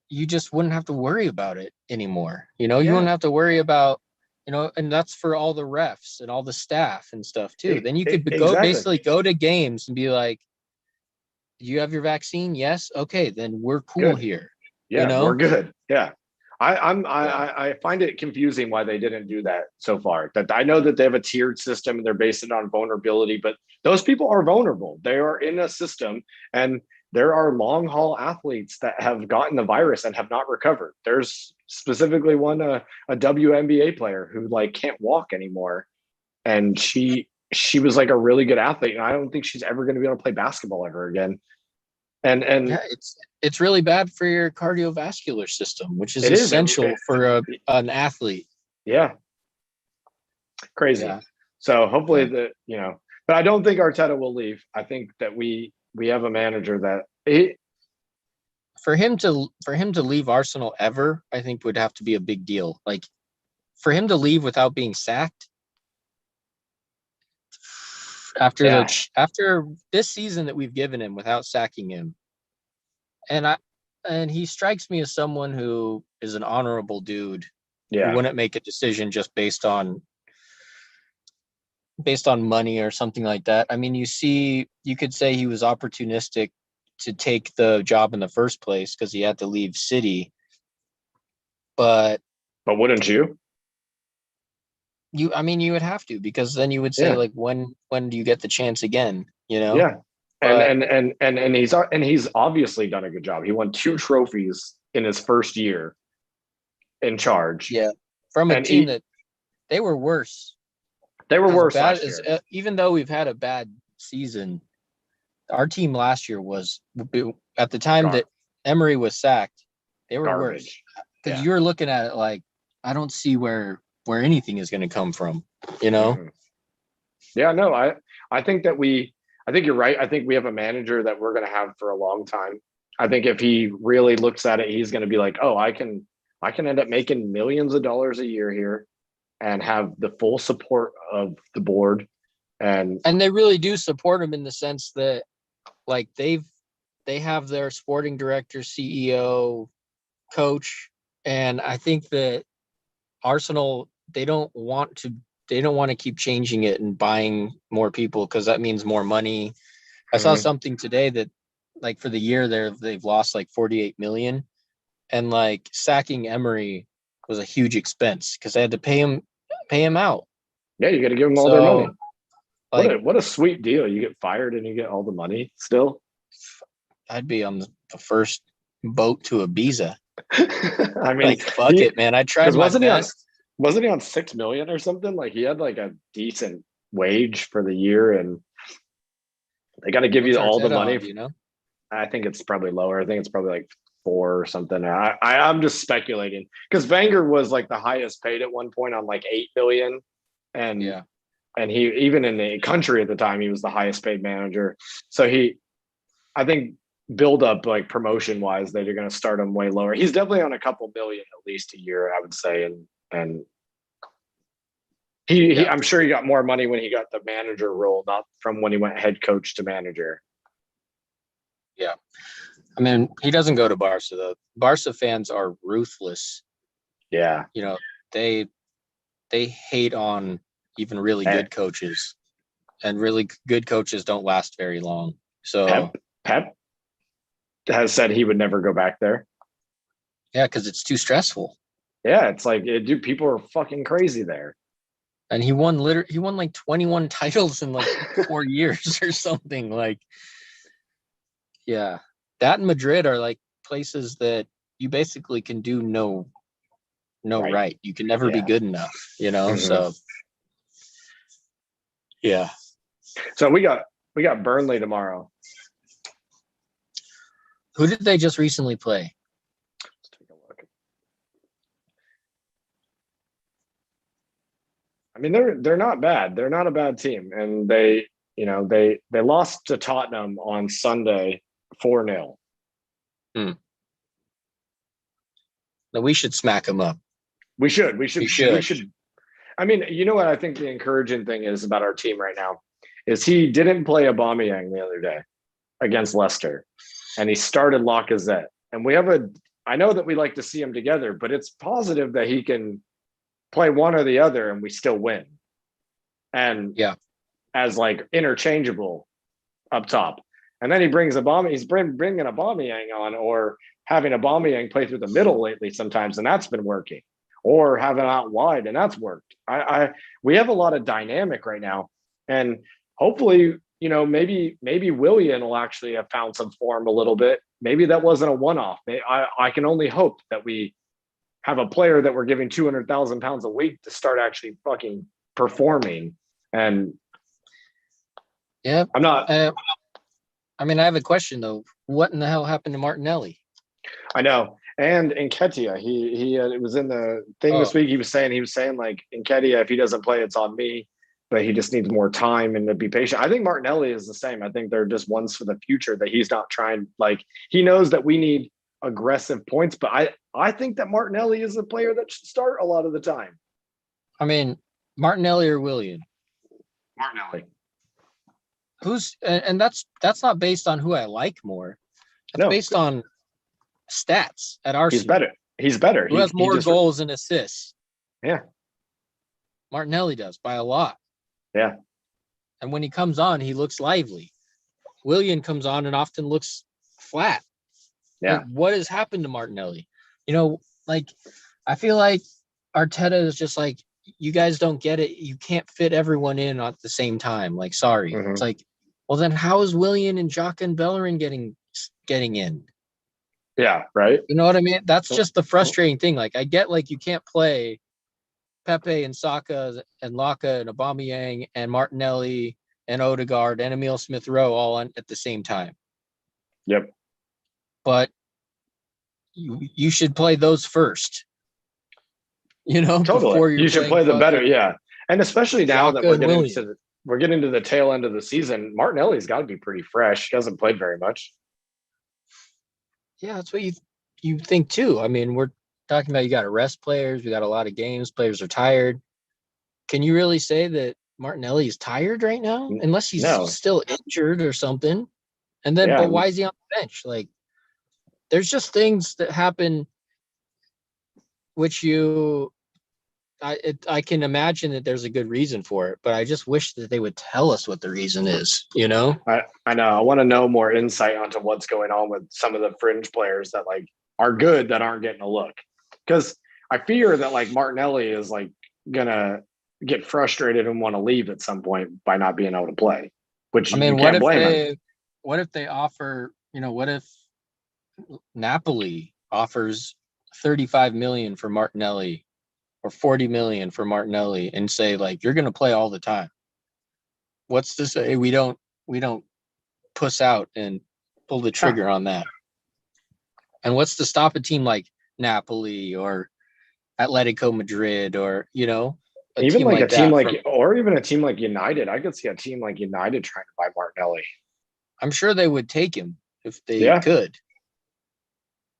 you just wouldn't have to worry about it anymore. You wouldn't have to worry about, and that's for all the refs and all the staff and stuff too. Then you could basically go to games and be like, you have your vaccine? Yes. Okay. Then we're cool here. Yeah. We're good. Yeah. I find it confusing why they didn't do that so far. That I know that they have a tiered system and they're based it on vulnerability, but those people are vulnerable. They are in a system, and there are long haul athletes that have gotten the virus and have not recovered. There's specifically one a WNBA player who like can't walk anymore, and she was like a really good athlete, and I don't think she's ever going to be able to play basketball ever again. And Yeah, it's really bad for your cardiovascular system, which is it is essential for an athlete. yeah, crazy. Yeah. So hopefully Yeah. but I don't think Arteta will leave. I think that we have a manager that For him to leave Arsenal ever, I think would have to be a big deal. Like for him to leave without being sacked after this season that we've given him without sacking him. And he strikes me as someone who is an honorable dude who wouldn't make a decision just based on money or something like that. I mean, you could say he was opportunistic to take the job in the first place because he had to leave City. But wouldn't you? You would have to, because then you would say like, when do you get the chance again? Yeah. But, and he's obviously done a good job. He won 2 trophies in his first year in charge. Yeah, from a team that they were worse. They were worse last year. Even though we've had a bad season, our team last year was, at the time that Emery was sacked, they were worse. Because you were looking at it like, I don't see where anything is going to come from, Mm-hmm. Yeah, no, I think you're right. I think we have a manager that we're going to have for a long time. I think if he really looks at it, he's going to be like, oh, I can end up making millions of dollars a year here and have the full support of the board. And they really do support him in the sense that like they have their sporting director, CEO, coach. And I think that Arsenal, they don't want to keep changing it and buying more people, because that means more money. I saw something today that like for the year they've lost like 48 million, and like sacking Emery was a huge expense because they had to pay him out. Yeah, you got to give them all their money. Like, what a sweet deal. You get fired and you get all the money still. I'd be on the first boat to Ibiza. I mean, like, fuck it, man. I tried my best. Wasn't he on 6 million or something? Like he had like a decent wage for the year, and they got to give you all the money. I think it's probably lower. I think it's probably like 4 or something. I'm just speculating because Wenger was like the highest paid at one point on like 8 million, and he, even in the country at the time, he was the highest paid manager. So I think build up like promotion wise, they're going to start him way lower. He's definitely on a couple million at least a year, I would say, and he I'm sure he got more money when he got the manager role, not from when he went head coach to manager. Yeah. I mean, he doesn't go to Barca though. Barca fans are ruthless. Yeah. They hate on even really good coaches, and really good coaches don't last very long. So Pep has said he would never go back there. Yeah, because it's too stressful. Yeah, it's like, dude, people are fucking crazy there. And he won like 21 titles in like 4 years or something. Like, yeah, that and Madrid are like places that you basically can do no right. You can never be good enough, So yeah. So we got Burnley tomorrow. Who did they just recently play? Let's take a look. I mean, they're not bad. They're not a bad team, and they lost to Tottenham on Sunday 4-0. Now we should smack them up. We should. I mean, you know what I think the encouraging thing is about our team right now is he didn't play Aubameyang the other day against Leicester, and he started Lacazette. And I know that we like to see them together, but it's positive that he can play one or the other and we still win. And as like interchangeable up top. And then he brings he's bringing a Aubameyang on, or having a Aubameyang play through the middle lately sometimes, and that's been working, or having out wide, and that's worked. We have a lot of dynamic right now, and hopefully, maybe Willian will actually have found some form a little bit. Maybe that wasn't a one-off. I can only hope that we have a player that we're giving 200,000 pounds a week to start actually fucking performing. And yeah, I'm not. I mean, I have a question though. What in the hell happened to Martinelli? I know. And Nketiah, he it was in the thing this week. He was saying like, Nketiah, if he doesn't play, it's on me. But he just needs more time and to be patient. I think Martinelli is the same. I think they're just ones for the future that he's not trying. Like, he knows that we need aggressive points, but I think that Martinelli is a player that should start a lot of the time. I mean, Martinelli or Willian? Martinelli. And that's not based on who I like more. It's based on stats at Arsenal. He's better. Who has more goals and assists? Yeah. Martinelli does by a lot. Yeah. And when he comes on, he looks lively. Willian comes on and often looks flat. Yeah. Like, what has happened to Martinelli? Like, I feel like Arteta is just like, you guys don't get it. You can't fit everyone in at the same time. Like, sorry. Mm-hmm. It's like, well, then how is Willian and Xhaka and Bellerin getting in? Yeah, right. You know what I mean? That's just the frustrating thing. Like, I get, like, you can't play Pepe and Saka and Laka and Aubameyang and Martinelli and Odegaard and Emile Smith-Rowe all at the same time. Yep. But you should play those first. Totally. Before you should play the better, yeah. And especially now that we're getting to the tail end of the season, Martinelli's got to be pretty fresh. He hasn't played very much. Yeah, that's what you think too. I mean, we're talking about, you got to rest players. We got a lot of games. Players are tired. Can you really say that Martinelli is tired right now? Unless he's still injured or something. And then, but why is he on the bench? Like, there's just things that happen, which I can imagine that there's a good reason for it, but I just wish that they would tell us what the reason is, I know. I want to know more insight onto what's going on with some of the fringe players that like are good that aren't getting a look. Because I fear that like Martinelli is like gonna get frustrated and want to leave at some point by not being able to play. Which, I mean, you can't blame him. What if they offer? What if Napoli offers 35 million for Martinelli or 40 million for Martinelli and say, like, you're going to play all the time? What's to say we don't puss out and pull the trigger on that? And what's to stop a team like Napoli or Atletico Madrid or, even like a team like or even a team like United? I could see a team like United trying to buy Martinelli. I'm sure they would take him if they could.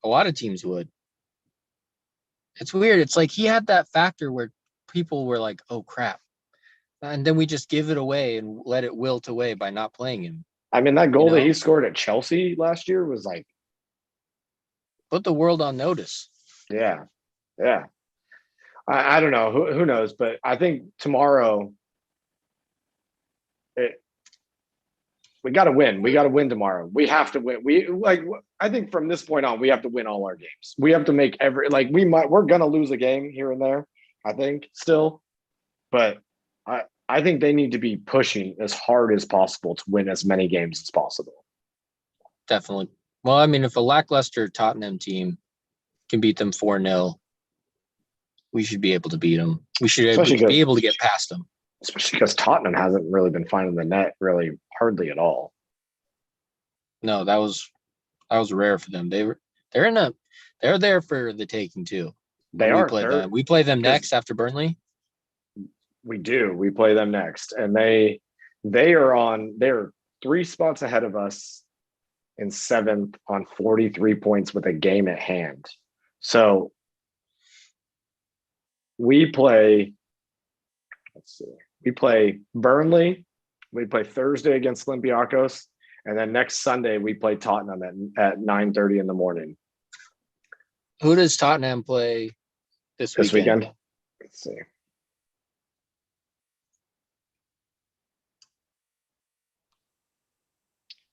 A lot of teams would. It's weird. It's like he had that factor where people were like, oh, crap. And then we just give it away and let it wilt away by not playing him. I mean, that goal that he scored at Chelsea last year was like, put the world on notice. Yeah. Yeah. I don't know. Who knows? But I think tomorrow, we got to win. We got to win tomorrow. We have to win. I think from this point on, we have to win all our games. We have to make we're going to lose a game here and there, I think, still. But I think they need to be pushing as hard as possible to win as many games as possible. Definitely. Well, I mean, if a lackluster Tottenham team can beat them 4-0, we should be able to beat them. We should be able to get past them. Especially because Tottenham hasn't really been finding the net really hardly at all. No, that was rare for them. They're there for the taking too. They are. We play them next after Burnley. We do. We play them next, and they're 3 spots ahead of us in 7th on 43 points with a game at hand. So we play. Let's see. We play Burnley. We play Thursday against Olympiacos, and then next Sunday we play Tottenham at 9:30 in the morning. Who does Tottenham play this weekend? Let's see.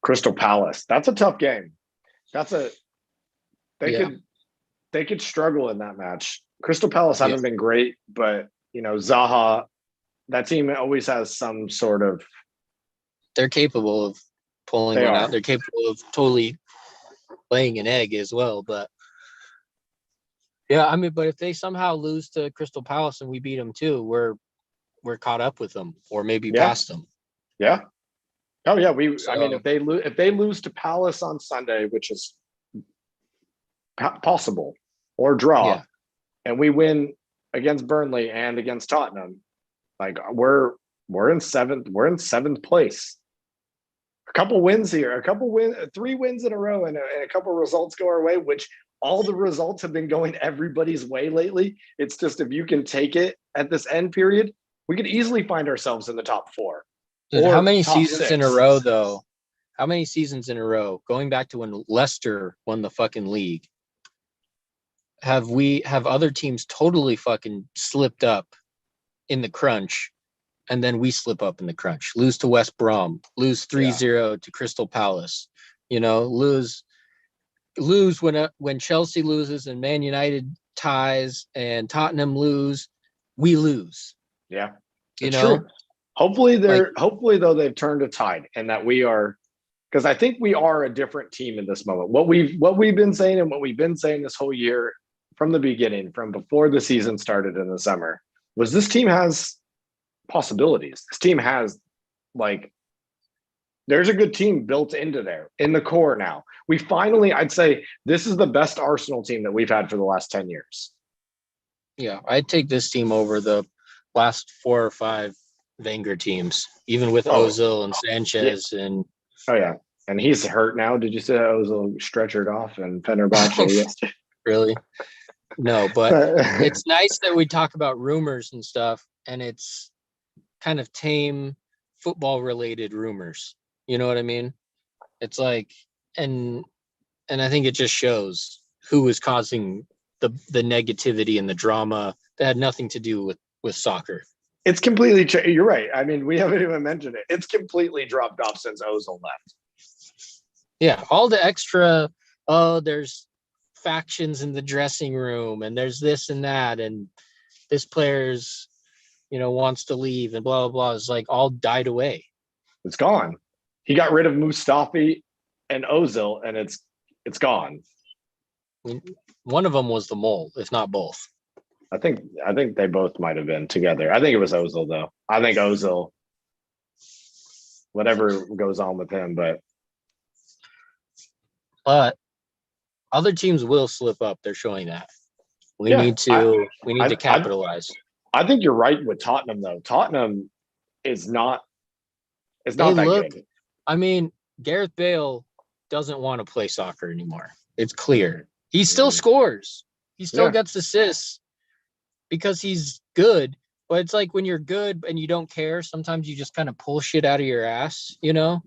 Crystal Palace. That's a tough game. That's a they Yeah. could struggle in that match. Crystal Palace Yeah. haven't been great, but Zaha, that team always has some sort of. They're capable of pulling They one are. out. They're capable of totally laying an egg as well. But yeah, I mean, but if they somehow lose to Crystal Palace and we beat them too, we're caught up with them or maybe Yeah. past them. Yeah. Oh yeah. I mean, So, if they lose to Palace on Sunday, which is possible, or draw, yeah, and we win against Burnley and against Tottenham, like we're in seventh place. A couple wins here, 3 wins in a row, and a couple results go our way, which all the results have been going everybody's way lately. It's just if you can take it at this end period, we could easily find ourselves in the top 4. dude, Or how many top seasons 6. in a row though? How many seasons in a row, going back to when Leicester won the fucking league, have other teams totally fucking slipped up in the crunch, and then we slip up in the crunch, lose to West Brom, lose 3-0 to Crystal Palace, lose when Chelsea loses and Man United ties and Tottenham lose, we lose. Yeah, it's true. Hopefully though they've turned a tide, and that we are, because I think we are a different team in this moment. What we've been saying, and what we've been saying this whole year from the beginning, from before the season started in the summer, was this team has possibilities. This team has, like, there's a good team built into there in the core now. We finally, I'd say this is the best Arsenal team that we've had for the last 10 years. Yeah, I'd take this team over the last 4 or 5 Wenger teams, even with Ozil and Sanchez. And and he's hurt now. Did you say Ozil stretchered off and Fenerbahce yesterday? Really? No, but it's nice that we talk about rumors and stuff, and it's kind of tame football related rumors. You know what I mean? It's like, and I think it just shows who is causing the negativity and the drama that had nothing to do with soccer. It's completely you're right. I mean, we haven't even mentioned it. It's completely dropped off since Ozil left. Yeah, all the extra, there's factions in the dressing room, and there's this and that, and this player's, wants to leave, and blah, blah, blah, is like all died away. It's gone. He got rid of Mustafi and Ozil, and it's gone. One of them was the mole, if not both. I think they both might have been together. I think it was Ozil, though. I think Ozil, whatever goes on with him, but other teams will slip up. They're showing that. We need to capitalize. I think you're right with Tottenham, though. Tottenham is not. It's not that good. I mean, Gareth Bale doesn't want to play soccer anymore. It's clear. He still scores. He still gets assists because he's good. But it's like when you're good and you don't care, sometimes you just kind of pull shit out of your ass, Yeah.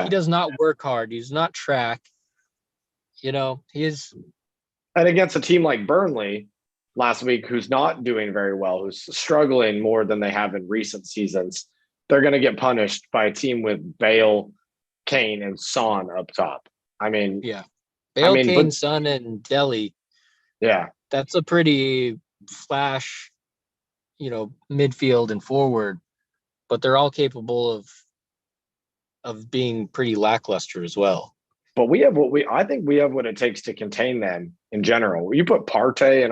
He does not work hard. He does not track. He is. And against a team like Burnley last week, who's not doing very well, who's struggling more than they have in recent seasons, they're going to get punished by a team with Bale, Kane, and Son up top. I mean, Bale, Kane, Son, and Dele. Yeah. That's a pretty flash, midfield and forward, but they're all capable of being pretty lackluster as well. But I think we have what it takes to contain them in general. You put Partey in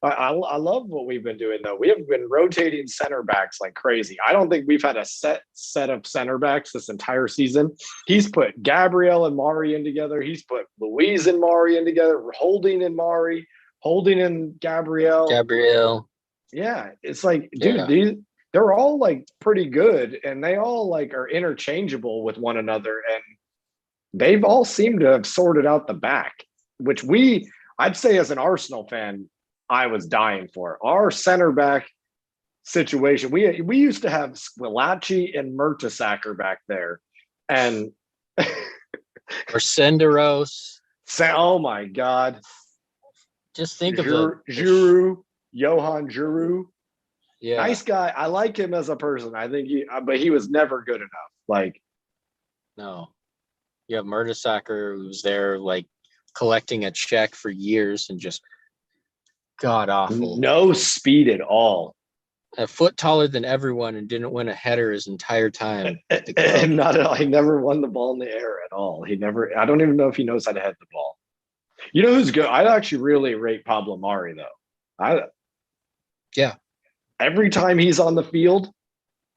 I love what we've been doing, though. We have been rotating center backs like crazy. I don't think we've had a set of center backs this entire season. He's put Gabriel and Mari in together. He's put Luiz and Mari in together, Holding and Mari, Holding and Gabriel. Yeah. It's like, dude, they're all like pretty good, and they all like are interchangeable with one another, and they've all seemed to have sorted out the back, which I'd say as an Arsenal fan, I was dying for. Our center back situation, we used to have Squillaci and Mertesacker back there, and or Senderos. Oh my God! Just think of Giroud, Johan Giroud. Yeah, nice guy. I like him as a person. I think but he was never good enough. Like, no. You have Mertesacker, who's there like collecting a check for years and just god awful. No speed at all. A foot taller than everyone and didn't win a header his entire time. And not at all. He never won the ball in the air at all. I don't even know if he knows how to head the ball. You know who's good? I actually really rate Pablo Mari though. Every time he's on the field,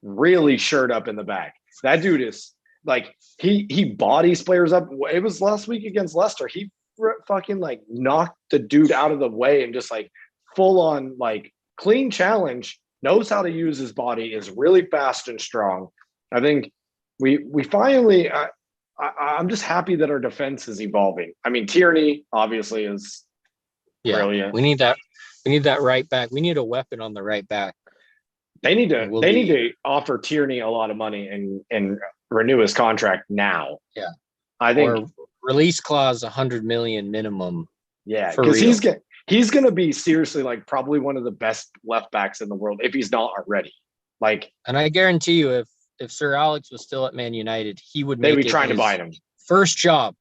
really shirt up in the back. That dude is like he bodies players up. It was last week against Leicester. He fucking like knocked the dude out of the way and just like full on like clean challenge. Knows how to use his body. Is really fast and strong. I think we finally. I'm just happy that our defense is evolving. I mean, Tierney obviously is brilliant. We need that. We need that right back. We need a weapon on the right back. They need to offer Tierney a lot of money and renew his contract now. Yeah, I think or release clause 100 million minimum. Yeah, because he's gonna be seriously like probably one of the best left backs in the world if he's not already. Like, and I guarantee you, if Sir Alex was still at Man United, he would make they'd be trying to buy him. First job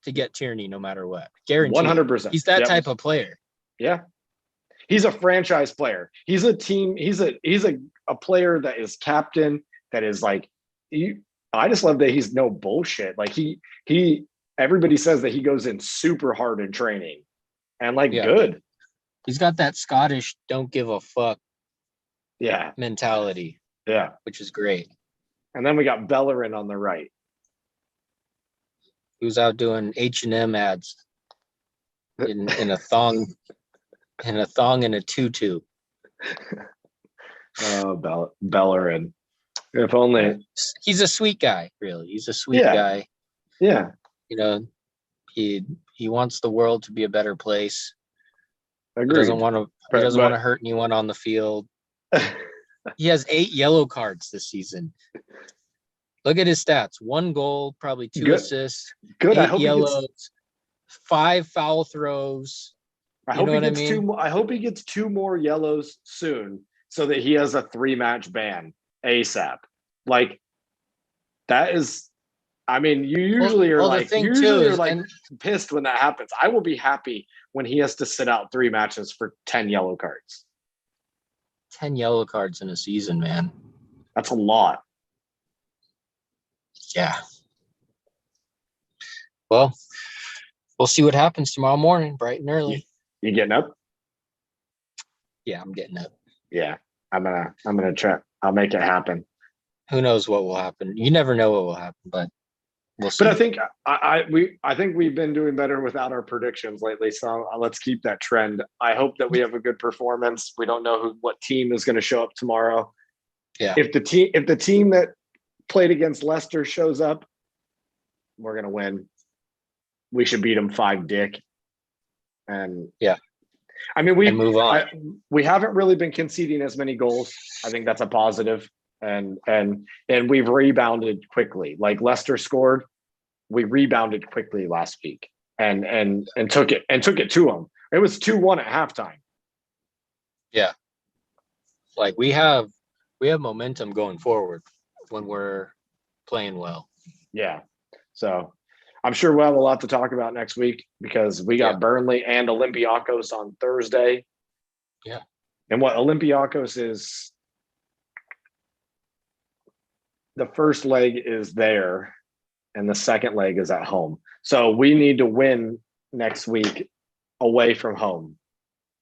to get Tierney, no matter what. Guarantee 100%. He's that type of player. Yeah. He's a franchise player. He's a team. He's a player that is captain. That is like, I just love that he's no bullshit. Like everybody says that he goes in super hard in training, and like good. He's got that Scottish don't give a fuck. Mentality. Yeah, which is great. And then we got Bellerin on the right, who's out doing H&M ads in a thong. And a thong and a tutu. Oh, Bellerin. If only. He's a sweet guy, really. He's a sweet guy. Yeah. You know, he wants the world to be a better place. Agreed. He doesn't want to hurt anyone on the field. He has 8 yellow cards this season. Look at his stats. 1 goal, probably 2 assists. Good. 8 yellows, 5 foul throws. I hope he gets 2 more yellows soon so that he has a 3-match ban ASAP. Like, that is, I mean, you usually are pissed when that happens. I will be happy when he has to sit out 3 matches for 10 yellow cards. 10 yellow cards in a season, man. That's a lot. Yeah. Well, we'll see what happens tomorrow morning, bright and early. You getting up? Yeah, I'm getting up. Yeah, I'm gonna try. I'll make it happen. Who knows what will happen? You never know what will happen, but we'll see. But I think we've been doing better without our predictions lately. So let's keep that trend. I hope that we have a good performance. We don't know what team is going to show up tomorrow. Yeah. If the team that played against Leicester shows up, we're gonna win. We should beat them 5-dick. And I mean, we move on. We haven't really been conceding as many goals. I think that's a positive, and we've rebounded quickly. Like Leicester scored, we rebounded quickly last week, and took it to them. It was 2-1 at halftime. Yeah, like we have momentum going forward when we're playing well. Yeah, so. I'm sure we'll have a lot to talk about next week because we got Burnley and Olympiacos on Thursday. Yeah. And what Olympiacos is, the first leg is there and the second leg is at home. So we need to win next week away from home.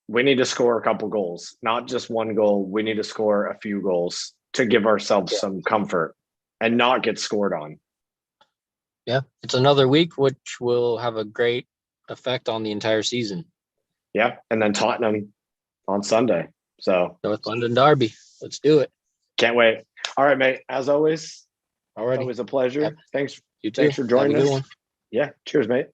We need to score a couple goals, not just 1 goal. We need to score a few goals to give ourselves some comfort and not get scored on. Yeah, it's another week, which will have a great effect on the entire season. Yeah, and then Tottenham on Sunday. So North London Derby. Let's do it. Can't wait. All right, mate. As always, always a pleasure. Yep. Thanks. You too. Thanks for joining us. One. Yeah. Cheers, mate.